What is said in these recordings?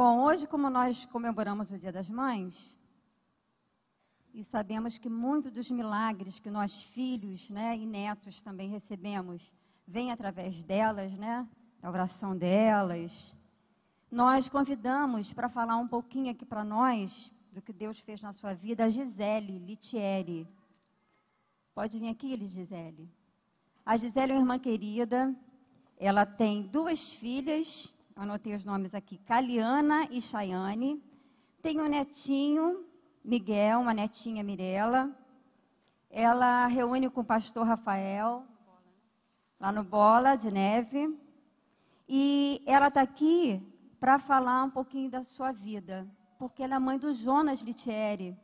Bom, hoje, como nós comemoramos o Dia das Mães, e sabemos que muitos dos milagres que nós, filhos, né, e netos também recebemos, vêm através delas, né, da oração delas, nós convidamos para falar um pouquinho aqui para nós, do que Deus fez na sua vida, a Gisele Litieri. Pode vir aqui, Gisele. A Gisele é uma irmã querida, ela tem 2 filhas, anotei os nomes aqui, Caliana e Chayane. Tem um netinho, Miguel, uma netinha, Mirela. Ela reúne com o pastor Rafael, lá no Bola de Neve. E ela está aqui para falar um pouquinho da sua vida, porque ela é mãe do Jonas Litieri.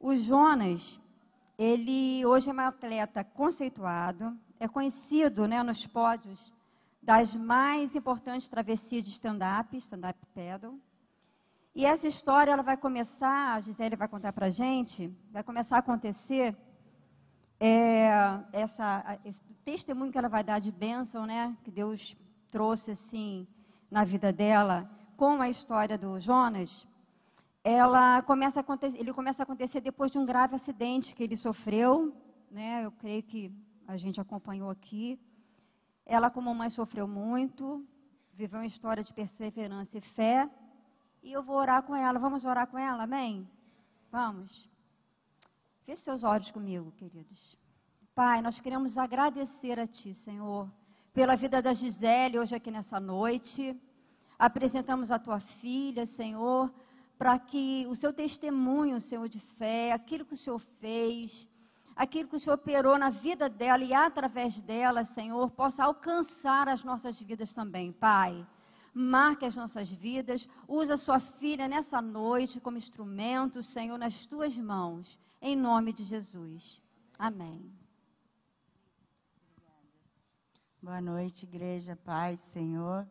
O Jonas, ele hoje é um atleta conceituado, é conhecido, né, nos pódios das mais importantes travessias de stand-up paddle. E essa história, ela vai começar, a Gisele vai contar para a gente, vai começar a acontecer, esse testemunho que ela vai dar de bênção, né, que Deus trouxe, assim, na vida dela, com a história do Jonas, ele começa a acontecer depois de um grave acidente que ele sofreu, né, eu creio que a gente acompanhou aqui. Ela, como mãe, sofreu muito, viveu uma história de perseverança e fé, e eu vou orar com ela. Vamos orar com ela, amém? Vamos. Feche seus olhos comigo, queridos. Pai, nós queremos agradecer a Ti, Senhor, pela vida da Gisele hoje aqui nessa noite. Apresentamos a Tua filha, Senhor, para que o Seu testemunho, Senhor, de fé, aquilo que o Senhor fez, aquilo que o Senhor operou na vida dela e através dela, Senhor, possa alcançar as nossas vidas também, Pai. Marque as nossas vidas, usa sua filha nessa noite como instrumento, Senhor, nas Tuas mãos, em nome de Jesus. Amém. Boa noite, igreja, paz, Senhor.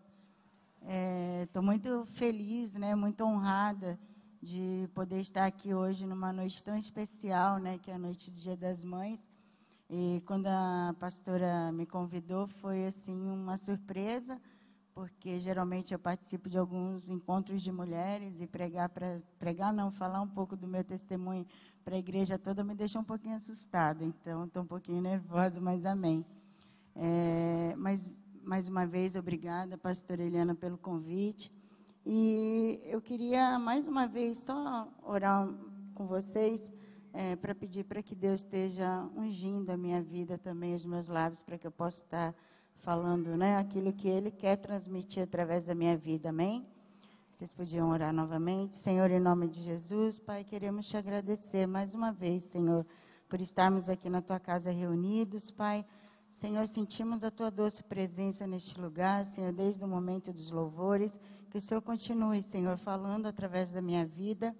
Estou muito feliz, né, muito honrada de poder estar aqui hoje numa noite tão especial, né, que é a noite do Dia das Mães. E quando a pastora me convidou, foi assim uma surpresa, porque geralmente eu participo de alguns encontros de mulheres e falar um pouco do meu testemunho para a igreja toda me deixa um pouquinho assustada, então estou um pouquinho nervosa, mas amém. Mas mais uma vez, obrigada, pastora Eliana, pelo convite. E eu queria, mais uma vez, só orar com vocês, para pedir para que Deus esteja ungindo a minha vida também, os meus lábios, para que eu possa estar falando, né, aquilo que Ele quer transmitir através da minha vida, amém? Vocês podiam orar novamente. Senhor, em nome de Jesus, Pai, queremos te agradecer mais uma vez, Senhor, por estarmos aqui na Tua casa reunidos, Pai. Senhor, sentimos a Tua doce presença neste lugar, Senhor, desde o momento dos louvores. Que o Senhor continue, Senhor, falando através da minha vida.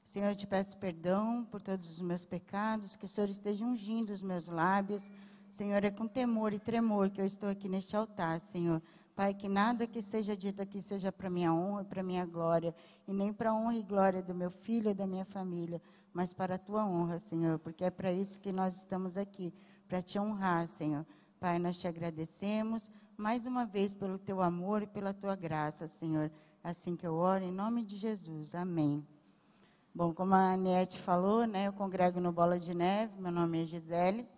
Senhor, eu te peço perdão por todos os meus pecados, que o Senhor esteja ungindo os meus lábios. Senhor, é com temor e tremor que eu estou aqui neste altar, Senhor. Pai, que nada que seja dito aqui seja para minha honra e para minha glória, e nem para a honra e glória do meu filho e da minha família, mas para a Tua honra, Senhor, porque é para isso que nós estamos aqui, para Te honrar, Senhor. Pai, nós Te agradecemos mais uma vez pelo Teu amor e pela Tua graça, Senhor. Assim que eu oro, em nome de Jesus. Amém. Bom, como a Aniette falou, né, eu congrego no Bola de Neve, meu nome é Gisele,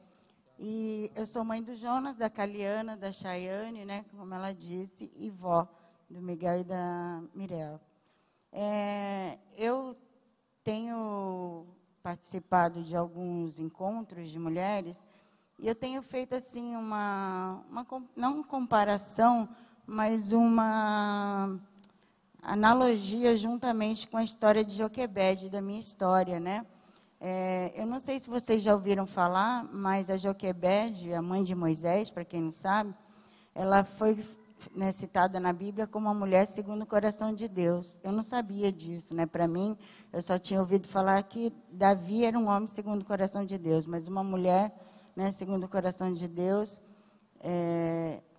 e eu sou mãe do Jonas, da Caliana, da Chayane, né, como ela disse, e vó do Miguel e da Mirela. Eu tenho participado de alguns encontros de mulheres, e eu tenho feito, assim, não comparação, mas uma analogia juntamente com a história de Joquebede, da minha história, né? Eu não sei se vocês já ouviram falar, mas a Joquebede, a mãe de Moisés, para quem não sabe, ela foi, né, citada na Bíblia como uma mulher segundo o coração de Deus. Eu não sabia disso, né? Para mim, eu só tinha ouvido falar que Davi era um homem segundo o coração de Deus, mas uma mulher, né, segundo o coração de Deus,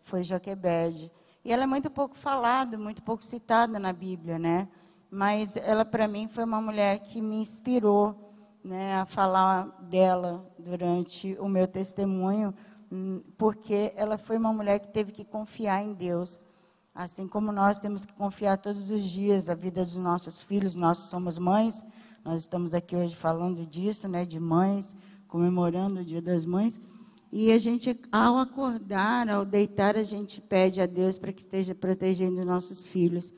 foi Joquebede. E ela é muito pouco falada, muito pouco citada na Bíblia, né? Mas ela, para mim, foi uma mulher que me inspirou, né, a falar dela durante o meu testemunho, porque ela foi uma mulher que teve que confiar em Deus. Assim como nós temos que confiar todos os dias a vida dos nossos filhos, nós somos mães, nós estamos aqui hoje falando disso, né, de mães, comemorando o Dia das Mães. E a gente, ao acordar, ao deitar, a gente pede a Deus para que esteja protegendo nossos filhos.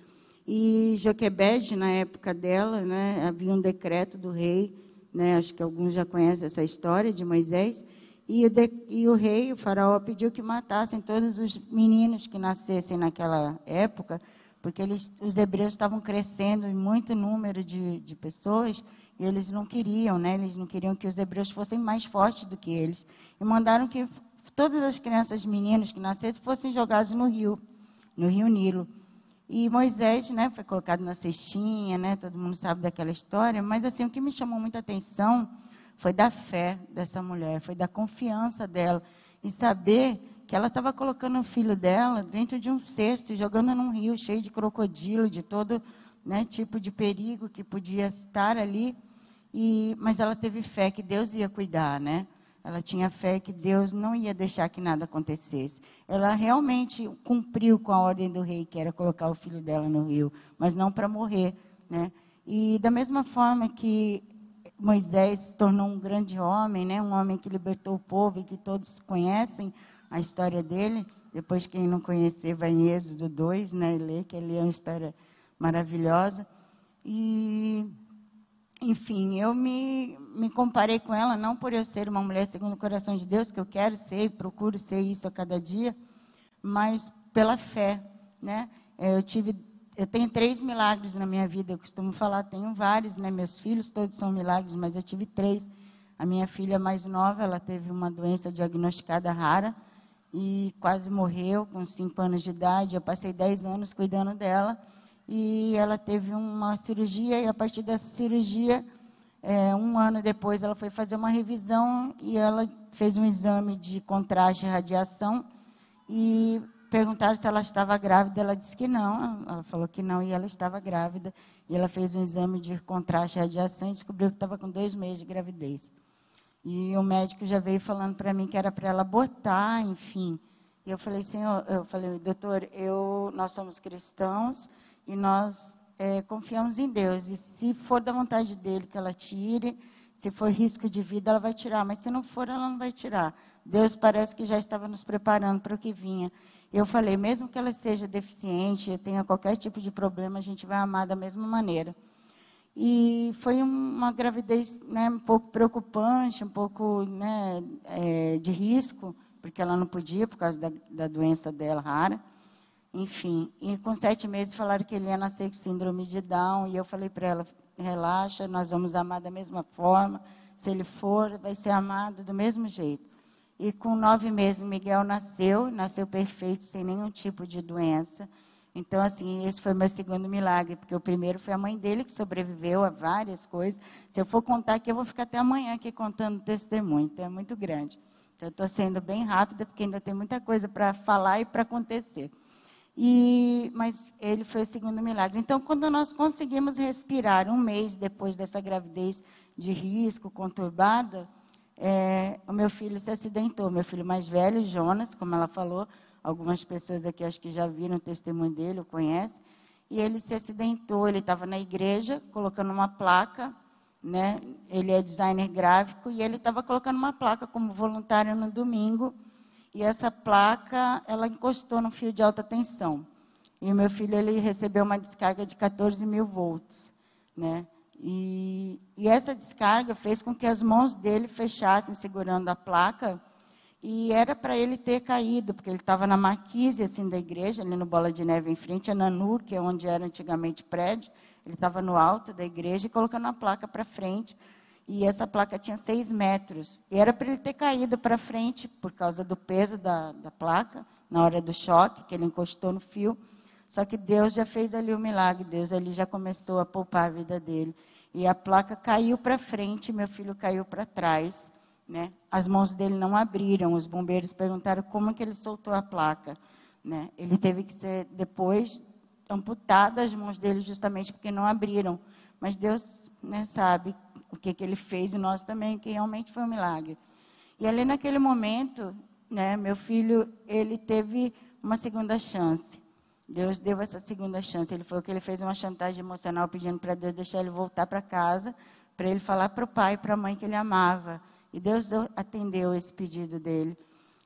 E Joquebede, na época dela, né, havia um decreto do rei, né, acho que alguns já conhecem essa história de Moisés, e o rei, o faraó, pediu que matassem todos os meninos que nascessem naquela época, porque os hebreus estavam crescendo em muito número de pessoas, e eles não queriam, né? Eles não queriam que os hebreus fossem mais fortes do que eles. E mandaram que todas as crianças, meninos que nascessem, fossem jogados no rio Nilo. E Moisés, né, foi colocado na cestinha, né? Todo mundo sabe daquela história. Mas assim, o que me chamou muita atenção foi da fé dessa mulher, foi da confiança dela em saber que ela estava colocando o filho dela dentro de um cesto e jogando num rio cheio de crocodilo, de todo, né, tipo de perigo que podia estar ali. Mas ela teve fé que Deus ia cuidar, né? Ela tinha fé que Deus não ia deixar que nada acontecesse. Ela realmente cumpriu com a ordem do rei, que era colocar o filho dela no rio, mas não para morrer, né? E da mesma forma que Moisés se tornou um grande homem, né? Um homem que libertou o povo e que todos conhecem a história dele. Depois, quem não conhecer, vai em Êxodo 2, né? Ler, que ele é uma história maravilhosa. E, enfim, eu me comparei com ela, não por eu ser uma mulher segundo o coração de Deus, que eu quero ser e procuro ser isso a cada dia, mas pela fé, né? Eu tenho 3 milagres na minha vida, eu costumo falar, tenho vários, né? Meus filhos todos são milagres, mas eu tive 3. A minha filha mais nova, ela teve uma doença diagnosticada rara e quase morreu com 5 anos de idade. Eu passei 10 anos cuidando dela e ela teve uma cirurgia e a partir dessa cirurgia, 1 ano depois, ela foi fazer uma revisão e ela fez um exame de contraste e radiação e perguntaram se ela estava grávida, ela disse que não, ela falou que não, e ela estava grávida, e ela fez um exame de contraste e radiação e descobriu que estava com 2 meses de gravidez. E o médico já veio falando para mim que era para ela abortar, enfim. E eu falei, doutor, nós somos cristãos e nós confiamos em Deus, e se for da vontade dele que ela tire, se for risco de vida, ela vai tirar, mas se não for, ela não vai tirar. Deus parece que já estava nos preparando para o que vinha. Eu falei, mesmo que ela seja deficiente, tenha qualquer tipo de problema, a gente vai amar da mesma maneira. E foi uma gravidez, né, um pouco preocupante, um pouco, né, de risco, porque ela não podia, por causa da doença dela rara. Enfim, e com 7 meses falaram que ele ia nascer com síndrome de Down, e eu falei para ela, relaxa, nós vamos amar da mesma forma, se ele for, vai ser amado do mesmo jeito. E com 9 meses, Miguel nasceu perfeito, sem nenhum tipo de doença. Então, assim, esse foi meu segundo milagre, porque o primeiro foi a mãe dele, que sobreviveu a várias coisas. Se eu for contar aqui, eu vou ficar até amanhã aqui contando testemunho, então é muito grande. Então, eu estou sendo bem rápida, porque ainda tem muita coisa para falar e para acontecer. Mas ele foi o segundo milagre. Então, quando nós conseguimos respirar 1 mês depois dessa gravidez de risco, conturbada, o meu filho se acidentou. Meu filho mais velho, Jonas, como ela falou, algumas pessoas aqui acho que já viram o testemunho dele, o conhecem. E ele se acidentou, ele estava na igreja, colocando uma placa, né? Ele é designer gráfico, e ele estava colocando uma placa como voluntário no domingo, e essa placa, ela encostou no fio de alta tensão. E o meu filho, ele recebeu uma descarga de 14.000 volts, né? E essa descarga fez com que as mãos dele fechassem, segurando a placa, e era para ele ter caído, porque ele estava na marquise assim, da igreja, ali no Bola de Neve, em frente a Nanu, que é onde era antigamente prédio. Ele estava no alto da igreja e colocando a placa para frente. E essa placa tinha 6 metros. E era para ele ter caído para frente, por causa do peso da placa, na hora do choque, que ele encostou no fio. Só que Deus já fez ali o milagre, Deus ali já começou a poupar a vida dele. E a placa caiu para frente, meu filho caiu para trás, né? As mãos dele não abriram, os bombeiros perguntaram como que ele soltou a placa, né? Ele teve que ser, depois, amputado as mãos dele justamente porque não abriram. Mas Deus, né, sabe o que ele fez, e nós também, que realmente foi um milagre. E ali naquele momento, né, meu filho, ele teve uma segunda chance. Deus deu essa segunda chance. Ele falou que ele fez uma chantagem emocional pedindo para Deus deixar ele voltar para casa, para ele falar para o pai e para a mãe que ele amava. E Deus atendeu esse pedido dele.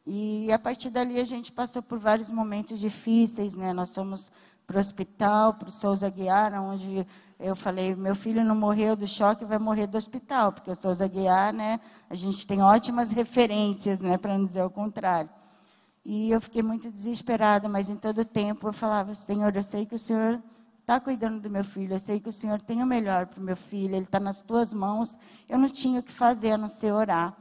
E a partir dali a gente passou por vários momentos difíceis, né? Nós fomos para o hospital, para o Souza Aguiar, onde eu falei, meu filho não morreu do choque, vai morrer do hospital, porque o Souza Aguiar, né? A gente tem ótimas referências, né? Para não dizer o contrário. E eu fiquei muito desesperada, mas em todo tempo eu falava, Senhor, eu sei que o Senhor está cuidando do meu filho, eu sei que o Senhor tem o melhor para o meu filho, ele está nas tuas mãos. Eu não tinha o que fazer a não ser orar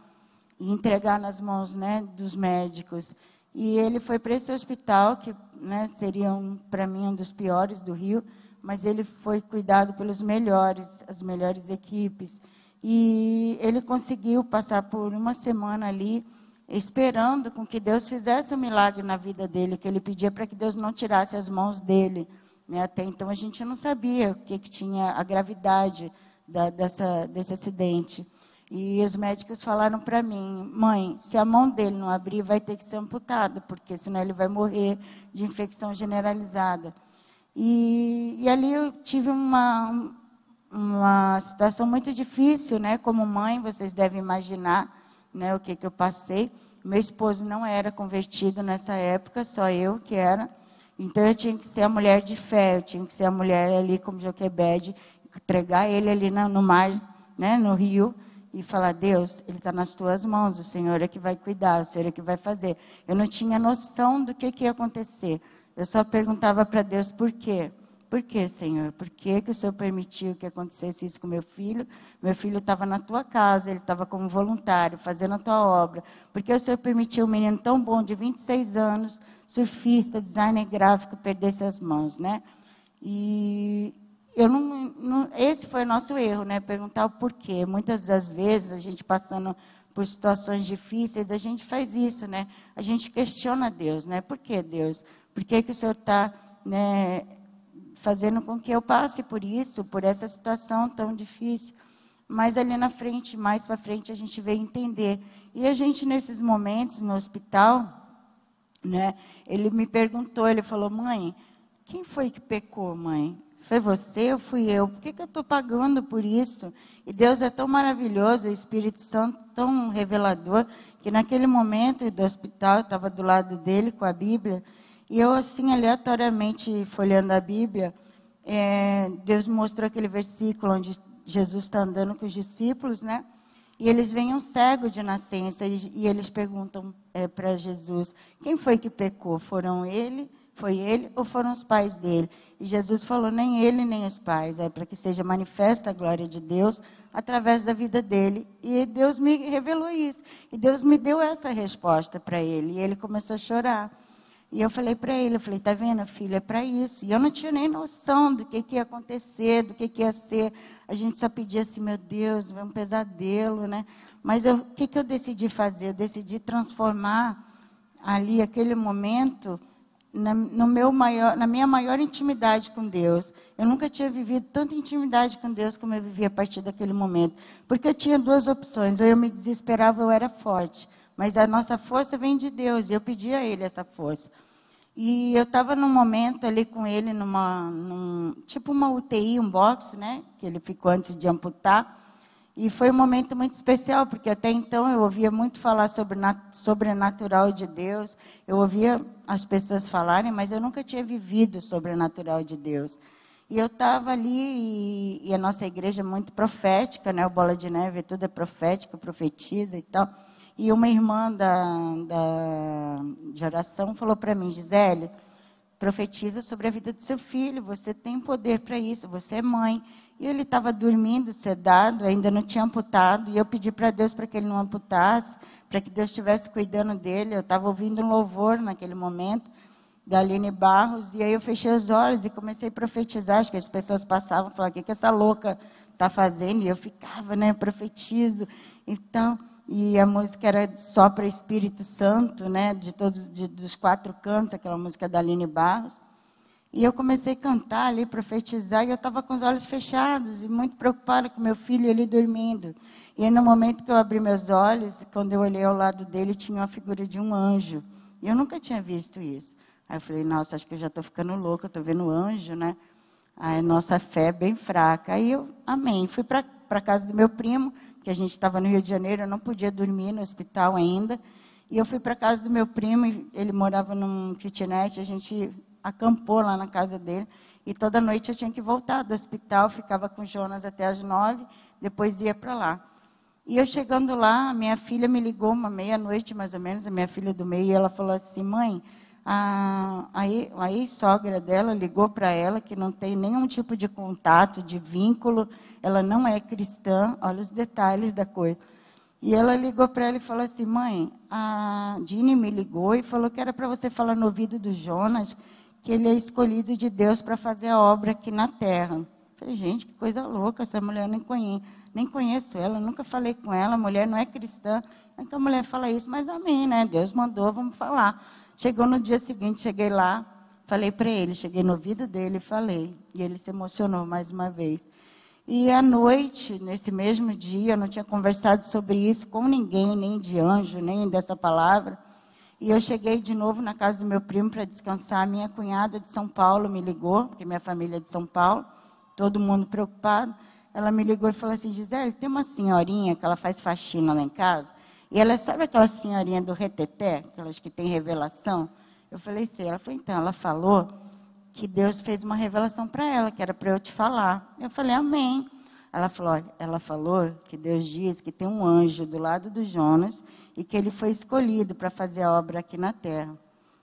e entregar nas mãos, né, dos médicos. E ele foi para esse hospital, que, né, seria, para mim, um dos piores do Rio, mas ele foi cuidado pelos melhores, as melhores equipes. E ele conseguiu passar por uma semana ali, esperando com que Deus fizesse um milagre na vida dele, que ele pedia para que Deus não tirasse as mãos dele. Né? Até então a gente não sabia o que tinha a gravidade desse acidente. E os médicos falaram para mim, mãe, se a mão dele não abrir, vai ter que ser amputada, porque senão ele vai morrer de infecção generalizada. E ali eu tive uma situação muito difícil, né? Como mãe, vocês devem imaginar, né, o que eu passei. Meu esposo não era convertido nessa época, só eu que era. Então eu tinha que ser a mulher de fé, eu tinha que ser a mulher ali como Joquebede, entregar ele ali no mar, né, no rio, e falar, Deus, ele está nas tuas mãos, o Senhor é que vai cuidar, o Senhor é que vai fazer. Eu não tinha noção do que ia acontecer. Eu só perguntava para Deus, por quê? Por que, Senhor? Por que o Senhor permitiu que acontecesse isso com meu filho? Meu filho estava na tua casa, ele estava como voluntário, fazendo a tua obra. Por que o Senhor permitiu um menino tão bom, de 26 anos, surfista, designer gráfico, perder suas mãos, né? E eu esse foi o nosso erro, né? Perguntar o porquê. Muitas das vezes, a gente passando por situações difíceis, a gente faz isso, né? A gente questiona Deus, né? Por que, Deus? Por que o Senhor está, né, fazendo com que eu passe por isso, por essa situação tão difícil? Mas ali na frente, mais para frente, a gente veio entender. E a gente, nesses momentos, no hospital, né, ele me perguntou, ele falou, mãe, quem foi que pecou, mãe? Foi você ou fui eu? Por que eu estou pagando por isso? E Deus é tão maravilhoso, o Espírito Santo tão revelador, que naquele momento do hospital, eu estava do lado dele com a Bíblia, e eu, assim, aleatoriamente, folheando a Bíblia, Deus me mostrou aquele versículo onde Jesus está andando com os discípulos, né? E eles veem um cego de nascença, e eles perguntam para Jesus, quem foi que pecou? Foi ele ou foram os pais dele? E Jesus falou, nem ele, nem os pais, para que seja manifesta a glória de Deus através da vida dele. E Deus me revelou isso. E Deus me deu essa resposta para ele. E ele começou a chorar. E eu falei para ele, tá vendo, filho, é para isso. E eu não tinha nem noção do que ia acontecer, do que ia ser. A gente só pedia assim, meu Deus, vai um pesadelo, né? Mas o que eu decidi fazer? Eu decidi transformar ali, aquele momento, na minha maior intimidade com Deus. Eu nunca tinha vivido tanta intimidade com Deus como eu vivi a partir daquele momento. Porque eu tinha duas opções, ou eu me desesperava ou eu era forte. Mas a nossa força vem de Deus, e eu pedi a Ele essa força. E eu estava num momento ali com ele, tipo uma UTI, um box, né? Que ele ficou antes de amputar. E foi um momento muito especial, porque até então eu ouvia muito falar sobre sobrenatural de Deus. Eu ouvia as pessoas falarem, mas eu nunca tinha vivido o sobrenatural de Deus. E eu estava ali, e a nossa igreja é muito profética, né? O Bola de Neve, tudo é profética, profetiza e tal. E uma irmã de oração falou para mim, Gisele, profetiza sobre a vida do seu filho, você tem poder para isso, você é mãe. E ele estava dormindo, sedado, ainda não tinha amputado, e eu pedi para Deus para que ele não amputasse, para que Deus estivesse cuidando dele. Eu estava ouvindo um louvor naquele momento, da Aline Barros, e aí eu fechei os olhos e comecei a profetizar. Acho que as pessoas passavam e falavam, o que essa louca está fazendo? E eu ficava, né, profetizo. Então, e a música era só para Espírito Santo, né, dos 4 cantos, aquela música da Aline Barros. E eu comecei a cantar ali, profetizar, e eu estava com os olhos fechados, e muito preocupada com meu filho ali dormindo. E aí, no momento que eu abri meus olhos, quando eu olhei ao lado dele, tinha uma figura de um anjo. E eu nunca tinha visto isso. Aí eu falei, nossa, acho que eu já estou ficando louca, estou vendo anjo, né? Aí nossa fé é bem fraca. Aí eu, amém. Fui para a casa do meu primo, que a gente estava no Rio de Janeiro, eu não podia dormir no hospital ainda. E eu fui para a casa do meu primo, ele morava num kitnet, a gente acampou lá na casa dele. E toda noite eu tinha que voltar do hospital, ficava com o Jonas até as 9, depois ia para lá. E eu chegando lá, minha filha me ligou, uma meia-noite mais ou menos, a minha filha do meio, e ela falou assim, mãe, a ex-sogra dela ligou para ela, que não tem nenhum tipo de contato, de vínculo, ela não é cristã, olha os detalhes da coisa. E ela ligou para ela e falou assim, mãe, a Dini me ligou e falou que era para você falar no ouvido do Jonas, que ele é escolhido de Deus para fazer a obra aqui na terra. Eu falei, gente, que coisa louca, essa mulher nem conheço ela, nunca falei com ela, a mulher não é cristã. Como é que a mulher fala isso? Mas amém, né? Deus mandou, vamos falar. Chegou no dia seguinte, cheguei lá, falei para ele, cheguei no ouvido dele e falei. E ele se emocionou mais uma vez. E à noite, nesse mesmo dia, eu não tinha conversado sobre isso com ninguém, nem de anjo, nem dessa palavra. E eu cheguei de novo na casa do meu primo para descansar. Minha cunhada de São Paulo me ligou, porque minha família é de São Paulo, todo mundo preocupado. Ela me ligou e falou assim, Gisele, tem uma senhorinha que ela faz faxina lá em casa, e ela sabe aquela senhorinha do reteté, aquelas que tem revelação? Eu falei, sei. Ela falou, então, ela falou que Deus fez uma revelação para ela, que era para eu te falar. Eu falei, amém. Ela falou, olha, ela falou que Deus diz que tem um anjo do lado do Jonas e que ele foi escolhido para fazer a obra aqui na terra.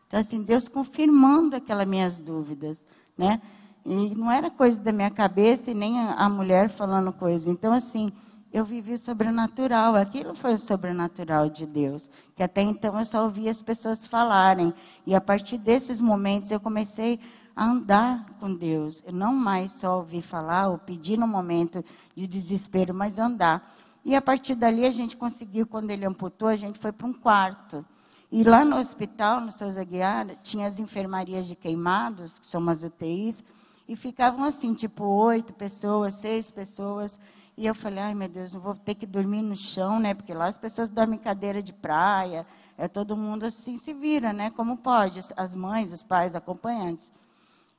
Então, assim, Deus confirmando aquelas minhas dúvidas, né? E não era coisa da minha cabeça e nem a mulher falando coisa. Então, assim, eu vivi o sobrenatural. Aquilo foi o sobrenatural de Deus. Que até então eu só ouvia as pessoas falarem. E a partir desses momentos eu comecei a andar com Deus. Eu não mais só ouvir falar ou pedir no momento de desespero, mas andar. E a partir dali a gente conseguiu, quando ele amputou, a gente foi para um quarto. E lá no hospital, no Souza Aguiar, tinha as enfermarias de queimados, que são umas UTIs, e ficavam assim, tipo 8 pessoas, 6 pessoas. E eu falei, ai meu Deus, não vou ter que dormir no chão, né? Porque lá as pessoas dormem em cadeira de praia, todo mundo assim se vira, né? Como pode, as mães, os pais, acompanhantes.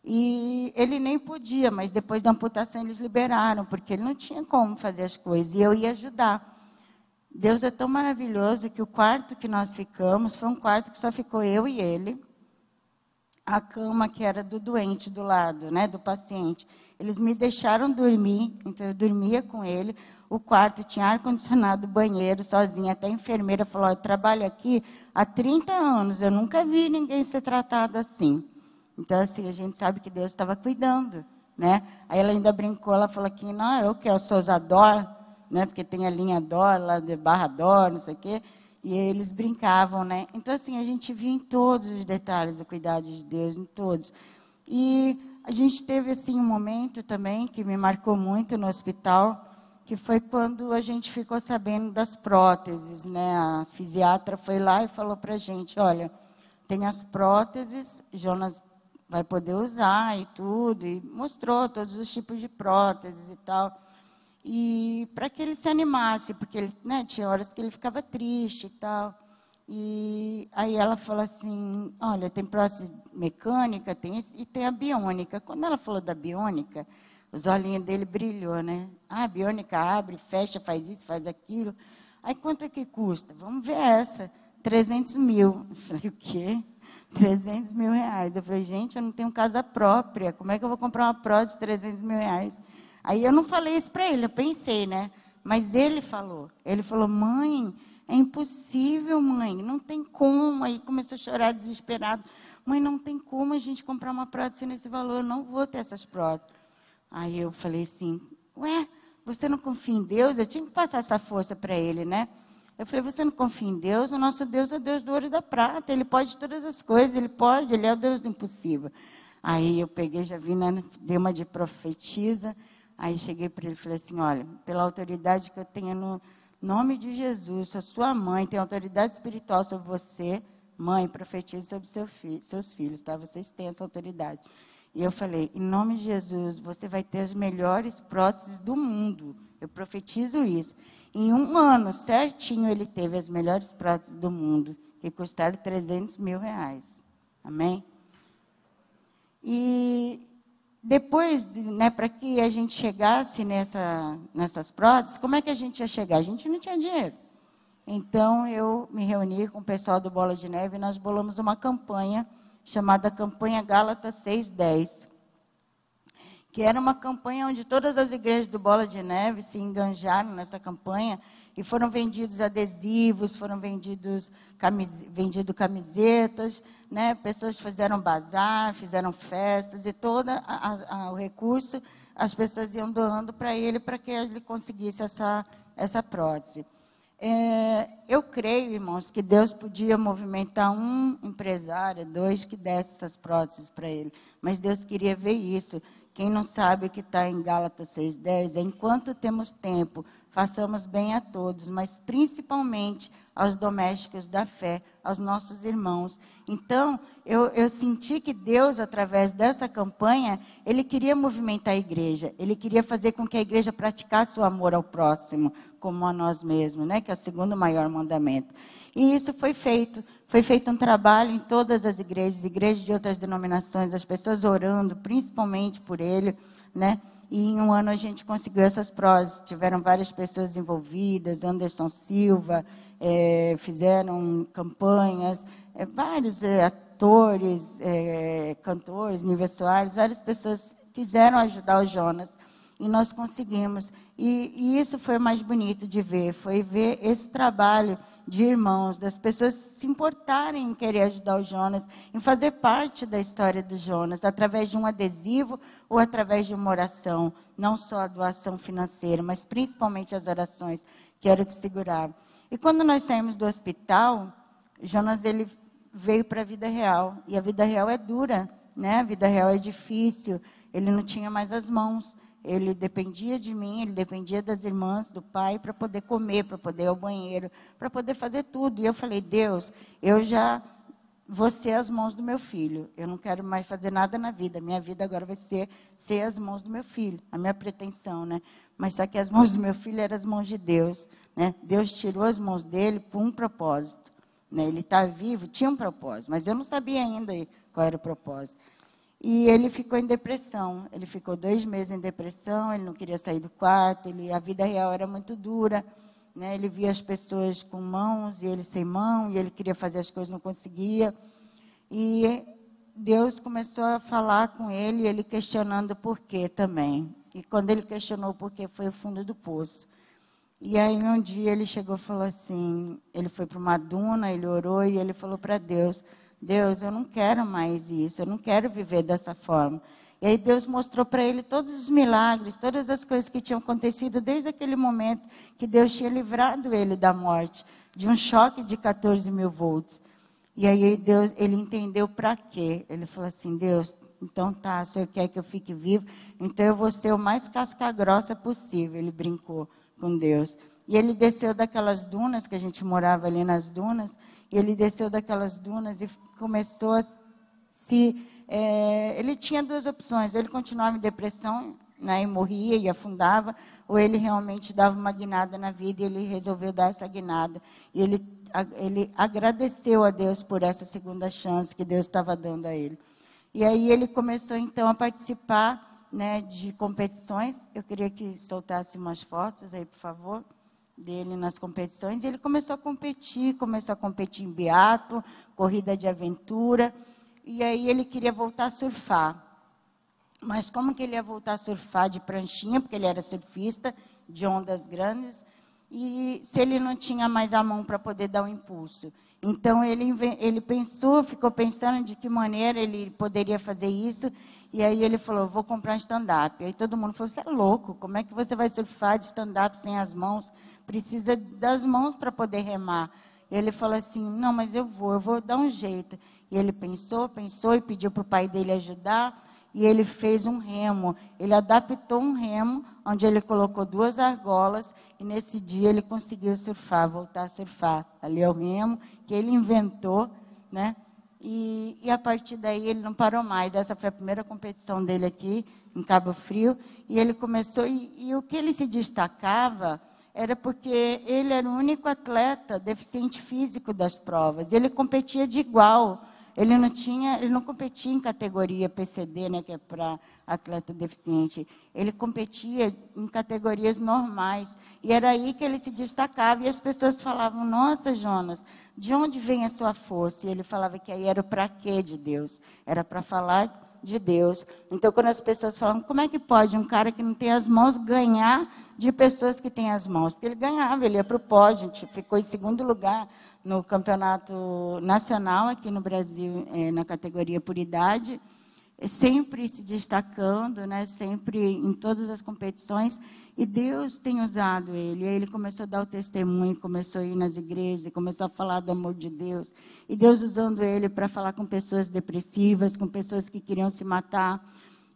E ele nem podia, mas depois da amputação eles liberaram, porque ele não tinha como fazer as coisas, e eu ia ajudar. Deus é tão maravilhoso que o quarto que nós ficamos foi um quarto que só ficou eu e ele. A cama que era do doente do lado, né, do paciente. Eles me deixaram dormir, então eu dormia com ele. O quarto tinha ar-condicionado, banheiro, sozinha. Até a enfermeira falou, eu trabalho aqui há 30 anos, eu nunca vi ninguém ser tratado assim. Então, assim, a gente sabe que Deus estava cuidando, né? Aí ela ainda brincou, ela falou aqui, não, eu que eu sou Zador, né? Porque tem a linha Dor, lá de Barra Dor, não sei o quê. E eles brincavam, né? Então, assim, a gente viu em todos os detalhes o cuidado de Deus, em todos. E a gente teve, assim, um momento também que me marcou muito no hospital, que foi quando a gente ficou sabendo das próteses, né? A fisiatra foi lá e falou para a gente, olha, tem as próteses, Jonas vai poder usar e tudo, e mostrou todos os tipos de próteses e tal. E para que ele se animasse, porque ele, né, tinha horas que ele ficava triste e tal. E aí ela falou assim, olha, tem prótese mecânica, e tem a biônica. Quando ela falou da biônica, os olhinhos dele brilhou, né? Ah, a biônica abre, fecha, faz isso, faz aquilo. Aí quanto é que custa? Vamos ver essa. 300 mil. Eu falei, o quê? 300 mil reais. Eu falei, gente, eu não tenho casa própria. Como é que eu vou comprar uma prótese de 300 mil reais? Aí eu não falei isso para ele, eu pensei, né? Mas ele falou. Ele falou, mãe, é impossível, mãe, não tem como. Aí começou a chorar desesperado. Mãe, não tem como a gente comprar uma prótese nesse valor, eu não vou ter essas próteses. Aí eu falei assim, ué, você não confia em Deus? Eu tinha que passar essa força para ele, né? Eu falei, você não confia em Deus? O nosso Deus é o Deus do ouro e da prata, Ele pode todas as coisas, Ele pode, Ele é o Deus do impossível. Aí eu peguei, já vi, né, dei uma de profetisa, aí cheguei para ele e falei assim, olha, pela autoridade que eu tenho no nome de Jesus, sou sua mãe, tenho autoridade espiritual sobre você, mãe, profetize sobre seus filhos, tá? Vocês têm essa autoridade. E eu falei, em nome de Jesus, você vai ter as melhores próteses do mundo, eu profetizo isso. Em 1 ano, certinho, ele teve as melhores próteses do mundo, que custaram 300 mil reais. Amém? E depois, né, para que a gente chegasse nessas próteses, como é que a gente ia chegar? A gente não tinha dinheiro. Então, eu me reuni com o pessoal do Bola de Neve e nós bolamos uma campanha chamada Campanha Gálatas 6:10, que era uma campanha onde todas as igrejas do Bola de Neve se enganjaram nessa campanha e foram vendidos adesivos, foram vendidos camisetas, né? Pessoas fizeram bazar, fizeram festas e todo o recurso as pessoas iam doando para ele que ele conseguisse essa prótese. Eu creio, irmãos, que Deus podia movimentar um empresário, 2, que desse essas próteses para ele. Mas Deus queria ver isso. Quem não sabe o que está em Gálatas 6:10 é: enquanto temos tempo, façamos bem a todos, mas principalmente aos domésticos da fé, aos nossos irmãos. Então, eu senti que Deus, através dessa campanha, Ele queria movimentar a igreja. Ele queria fazer com que a igreja praticasse o amor ao próximo, como a nós mesmos, né? Que é o segundo maior mandamento. E isso foi feito. Foi feito um trabalho em todas as igrejas de outras denominações, as pessoas orando, principalmente por ele, né? E em um ano a gente conseguiu essas próteses. Tiveram várias pessoas envolvidas, Anderson Silva, fizeram campanhas, vários atores, cantores, Nívia Soares, várias pessoas quiseram ajudar o Jonas. E nós conseguimos. E isso foi o mais bonito de ver, foi ver esse trabalho de irmãos, das pessoas se importarem em querer ajudar o Jonas, em fazer parte da história do Jonas, através de um adesivo ou através de uma oração. Não só a doação financeira, mas principalmente as orações, que era o que segurava. E quando nós saímos do hospital, Jonas ele veio para a vida real. E a vida real é dura, né? A vida real é difícil. Ele não tinha mais as mãos. Ele dependia de mim, ele dependia das irmãs, do pai, para poder comer, para poder ir ao banheiro, para poder fazer tudo. E eu falei: Deus, eu já vou ser as mãos do meu filho. Eu não quero mais fazer nada na vida. Minha vida agora vai ser as mãos do meu filho. A minha pretensão, né? Mas só que as mãos do meu filho eram as mãos de Deus, né? Deus tirou as mãos dele por um propósito, né? Ele está vivo, tinha um propósito, mas eu não sabia ainda qual era o propósito. E ele ficou em depressão. Ele ficou 2 meses em depressão, ele não queria sair do quarto, a vida real era muito dura, né? Ele via as pessoas com mãos e ele sem mão, e ele queria fazer as coisas, não conseguia. E Deus começou a falar com ele, ele questionando por quê também. E quando ele questionou o porquê, foi o fundo do poço. E aí um dia ele chegou e falou assim, ele foi para uma duna, ele orou e ele falou para Deus: Deus, eu não quero mais isso, eu não quero viver dessa forma. E aí Deus mostrou para ele todos os milagres, todas as coisas que tinham acontecido desde aquele momento que Deus tinha livrado ele da morte, de um choque de 14.000 volts. E aí Deus, ele entendeu para quê. Ele falou assim: Deus, então tá, o Senhor quer que eu fique vivo, então eu vou ser o mais casca-grossa possível. Ele brincou com Deus. E ele desceu daquelas dunas, que a gente morava ali nas dunas, e ele desceu daquelas dunas e começou a ele tinha 2 opções: ele continuava em depressão, né, e morria e afundava, ou ele realmente dava uma guinada na vida, e ele resolveu dar essa guinada. E ele agradeceu a Deus por essa segunda chance que Deus estava dando a ele. E aí ele começou então a participar, né, de competições. Eu queria que soltasse umas fotos aí, por favor, dele nas competições. E ele começou a competir em biatlo, corrida de aventura. E aí ele queria voltar a surfar. Mas como que ele ia voltar a surfar de pranchinha, porque ele era surfista de ondas grandes, e se ele não tinha mais a mão para poder dar o impulso? Então ele ficou pensando de que maneira ele poderia fazer isso. E aí ele falou: vou comprar um stand-up. Aí todo mundo falou: você é louco, como é que você vai surfar de stand-up sem as mãos? Precisa das mãos para poder remar. E ele falou assim: não, mas eu vou dar um jeito. E ele pensou e pediu para o pai dele ajudar. E ele fez um remo. Ele adaptou um remo, onde ele colocou 2 argolas. E nesse dia ele conseguiu surfar, voltar a surfar. Ali é o remo que ele inventou, né? E a partir daí ele não parou mais. Essa foi a primeira competição dele aqui, em Cabo Frio. E ele começou, e o que ele se destacava era porque ele era o único atleta deficiente físico das provas. Ele competia de igual. Ele não competia em categoria PCD, né, que é para atleta deficiente. Ele competia em categorias normais. E era aí que ele se destacava. E as pessoas falavam, nossa, Jonas, de onde vem a sua força? E ele falava que aí era o para quê de Deus. Era para falar de Deus. Então, quando as pessoas falam, como é que pode um cara que não tem as mãos ganhar de pessoas que têm as mãos? Porque ele ganhava, ele ia para o pódio, ficou em segundo lugar no campeonato nacional aqui no Brasil, na categoria por idade, sempre se destacando, né, sempre em todas as competições, e Deus tem usado ele. E aí ele começou a dar o testemunho, começou a ir nas igrejas, começou a falar do amor de Deus, e Deus usando ele para falar com pessoas depressivas, com pessoas que queriam se matar.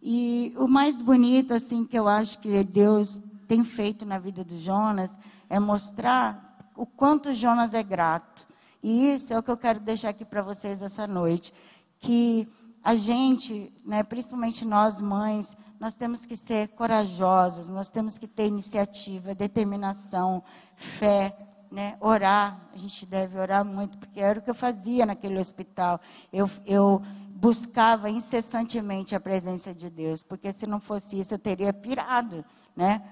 E o mais bonito, assim, que eu acho que Deus tem feito na vida do Jonas, é mostrar o quanto Jonas é grato. E isso é o que eu quero deixar aqui para vocês essa noite, que a gente, né, principalmente nós mães, nós temos que ser corajosas, nós temos que ter iniciativa, determinação, fé, né, orar. A gente deve orar muito, porque era o que eu fazia naquele hospital. Eu buscava incessantemente a presença de Deus, porque se não fosse isso eu teria pirado, né?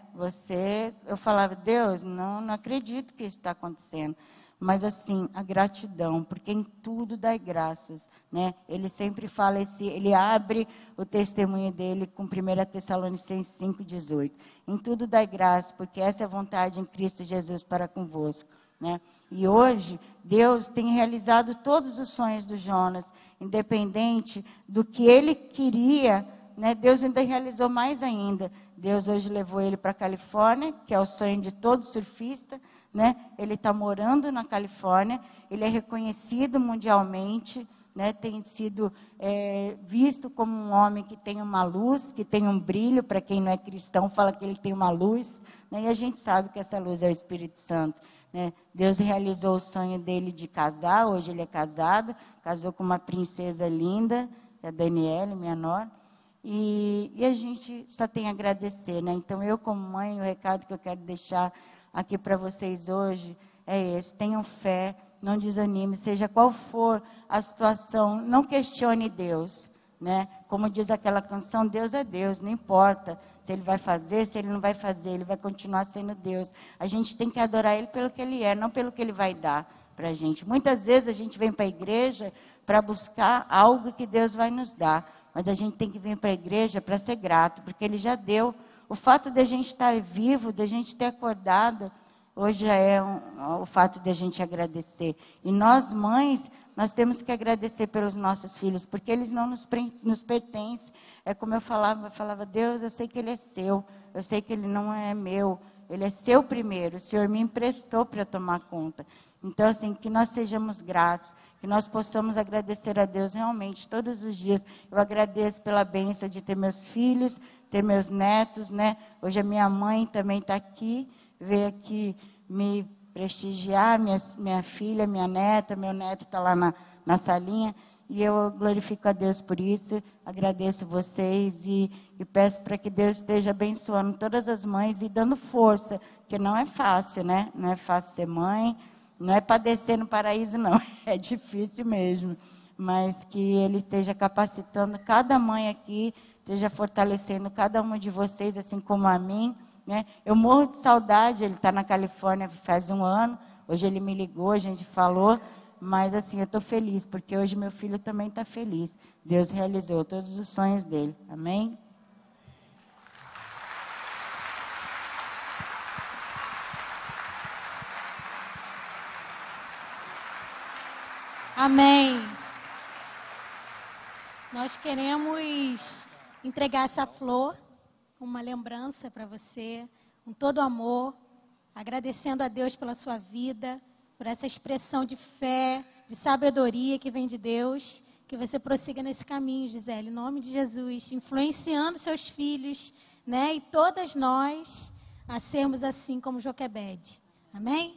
Eu falava, Deus, não acredito que isso está acontecendo. Mas assim, a gratidão, porque em tudo dai graças, né? Ele sempre fala, ele abre o testemunho dele com 1 Tessalonicenses 5,18. Em tudo dai graças, porque essa é a vontade em Cristo Jesus para convosco, né? E hoje, Deus tem realizado todos os sonhos do Jonas, independente do que ele queria, né? Deus ainda realizou mais ainda. Deus hoje levou ele para a Califórnia, que é o sonho de todo surfista, né? Ele está morando na Califórnia, ele é reconhecido mundialmente, né? Tem sido visto como um homem que tem uma luz, que tem um brilho. Para quem não é cristão, fala que ele tem uma luz, né? E a gente sabe que essa luz é o Espírito Santo, né? Deus realizou o sonho dele de casar. Hoje ele é casado, casou com uma princesa linda, a Daniele, minha nora. E a gente só tem a agradecer, né? Então, eu como mãe, o recado que eu quero deixar aqui para vocês hoje é esse: tenham fé, não desanime, seja qual for a situação, não questione Deus, né? Como diz aquela canção, Deus é Deus, não importa se Ele vai fazer, se Ele não vai fazer, Ele vai continuar sendo Deus. A gente tem que adorar Ele pelo que Ele é, não pelo que Ele vai dar para a gente. Muitas vezes a gente vem para a igreja para buscar algo que Deus vai nos dar, mas a gente tem que vir para a igreja para ser grato, porque Ele já deu. O fato de a gente estar vivo, de a gente ter acordado, hoje já é o fato de a gente agradecer. E nós, mães, nós temos que agradecer pelos nossos filhos, porque eles não nos pertencem. É como eu falava, Deus, eu sei que Ele é seu, eu sei que Ele não é meu, Ele é seu primeiro, o Senhor me emprestou para tomar conta. Então, assim, que nós sejamos gratos, que nós possamos agradecer a Deus realmente todos os dias. Eu agradeço pela bênção de ter meus filhos, ter meus netos, né? Hoje a minha mãe também está aqui, veio aqui me prestigiar, minha filha, minha neta, meu neto está lá na salinha, e eu glorifico a Deus por isso, agradeço vocês e peço para que Deus esteja abençoando todas as mães e dando força, porque não é fácil, né? Não é fácil ser mãe, não é para descer no paraíso, não, é difícil mesmo, mas que Ele esteja capacitando cada mãe aqui, esteja fortalecendo cada uma de vocês, assim como a mim, né? Eu morro de saudade. Ele está na Califórnia faz 1 ano, hoje ele me ligou, a gente falou, mas assim, eu estou feliz, porque hoje meu filho também está feliz. Deus realizou todos os sonhos dele, amém? Amém. Nós queremos entregar essa flor, uma lembrança para você, com todo amor, agradecendo a Deus pela sua vida, por essa expressão de fé, de sabedoria que vem de Deus, que você prossiga nesse caminho, Gisele, em nome de Jesus, influenciando seus filhos, né, e todas nós a sermos assim como Joquebede. Amém?